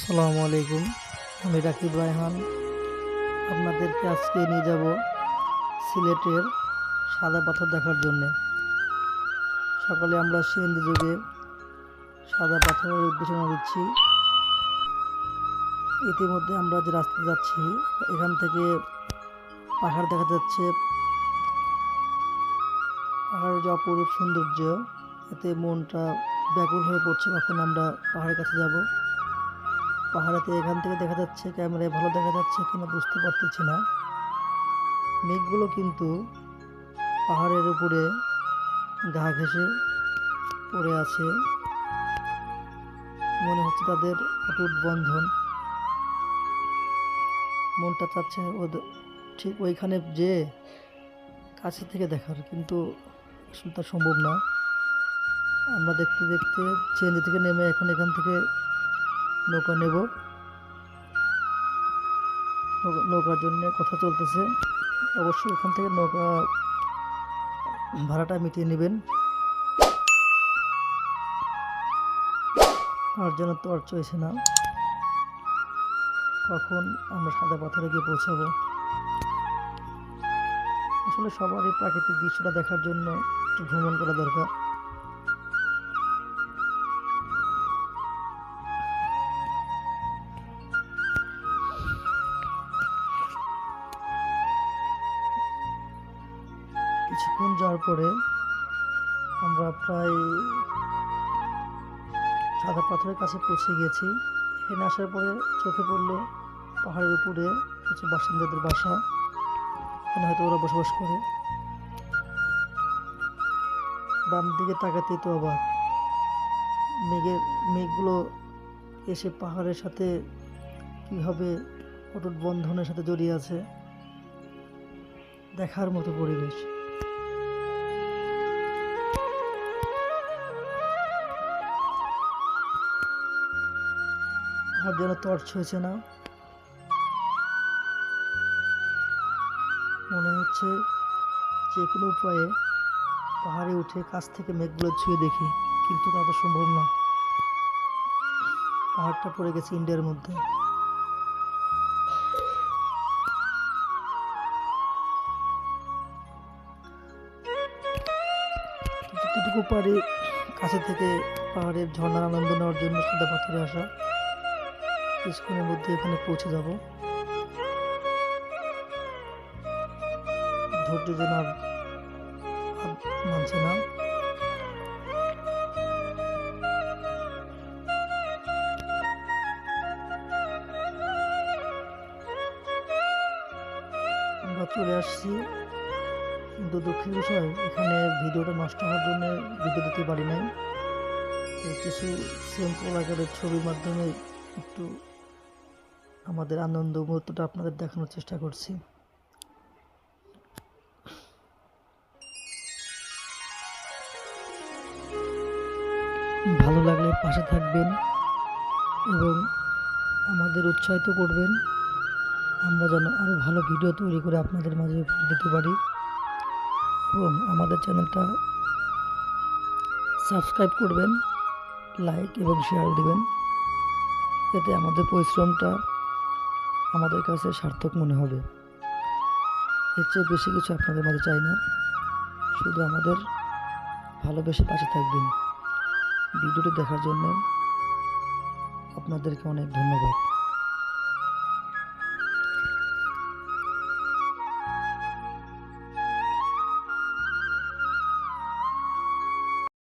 আসসালামু আলাইকুম। আমি রাকিব রায়হান। আপনাদেরকে আজকে নিয়ে যাব সিলেটের সাদা পাথর দেখার জন্যে। সকালে আমরা সিএনজি যুগে সাদা পাথরের উদ্দেশ্যে রওনা দিচ্ছি। ইতিমধ্যে আমরা যে রাস্তা যাচ্ছি এখান থেকে পাহাড় দেখা যাচ্ছে। পাহাড়ের যে অপরূপ সৌন্দর্য, এতে মনটা ব্যাকুল হয়ে পড়ছে কখন আমরা পাহাড়ের কাছে যাব। পাহাড়েতে এখান থেকে দেখা যাচ্ছে, ক্যামেরায় ভালো দেখা যাচ্ছে কিনা বুঝতে পারতেছি না। মেঘগুলো কিন্তু পাহাড়ের উপরে গা ঘেঁষে পড়ে আছে, মনে হচ্ছে তাদের অটুট বন্ধন। মনটা চাচ্ছে ঠিক ওইখানে যে কাছে থেকে দেখার, কিন্তু আসলে তা সম্ভব না। আমরা দেখতে দেখতে সিএনজি থেকে নেমে এখন এখান থেকে নৌকা নেব। নৌকার জন্য কথা চলতেছে। অবশ্যই এখান থেকে নৌকা ভাড়াটা মিটিয়ে নেবেন। আর যেন তর চয়েছে না কখন আমরা সাদা পাথরে গিয়ে পৌঁছাবো। আসলে সবারই প্রাকৃতিক দৃশ্যটা দেখার জন্য একটু ভ্রমণ করা দরকার। কিছুক্ষণ যাওয়ার পরে আমরা প্রায় সাদা পাথরের কাছে পৌঁছে গেছি। এখানে আসার পরে চোখে পড়লো পাহাড়ের উপরে কিছু বাসিন্দাদের বাসা। এখানে হয়তো ওরা বসবাস করে। বাম দিকে তাকাতেই তো অবাক, মেঘগুলো এসে পাহাড়ের সাথে কীভাবে অটুট বন্ধনের সাথে জড়িয়ে আছে, দেখার মতো পরিবেশ। আর যেন টর্চ হয়েছে না, মনে হচ্ছে যে কোনো উপায়ে পাহাড়ে উঠে কাছ থেকে মেঘগুলো ছুঁয়ে দেখি, কিন্তু তা তো সম্ভব না। পাহাড়টা পড়ে গেছে ইন্ডিয়ার মধ্যে। যতটুকু পারি কাছে থেকে পাহাড়ের ঝর্ণার আনন্দ নেওয়ার জন্য সাদা পাথরে আসা। কিছুক্ষণের মধ্যে এখানে পৌঁছে যাব। ধৈর্য যেন আর মানছে না। আমরা চলে আসছি, কিন্তু দুঃখের বিষয় এখানে ভিডিওটা নষ্ট হওয়ার জন্য ভিডিও দিতে পারি নাই। কিছু সিম্পল আকারের ছবির মাধ্যমে একটু আমাদের আনন্দ মুহূর্তটা আপনাদের দেখানোর চেষ্টা করছি। ভালো লাগলে পাশে থাকবেন এবং আমাদের উৎসাহিত করবেন, আমরা যেন আরও ভালো ভিডিও তৈরি করে আপনাদের মাঝে দিতে পারি। এবং আমাদের চ্যানেলটা সাবস্ক্রাইব করবেন, লাইক এবং শেয়ার দিবেন। এতে আমাদের পরিশ্রমটা আমাদের কাছে সার্থক মনে হবে। এর চেয়ে বেশি কিছু আপনাদের মাঝে চাই না, শুধু আমাদের ভালোবেসে পাশে থাকবেন। ভিডিওটি দেখার জন্য আপনাদেরকে অনেক ধন্যবাদ।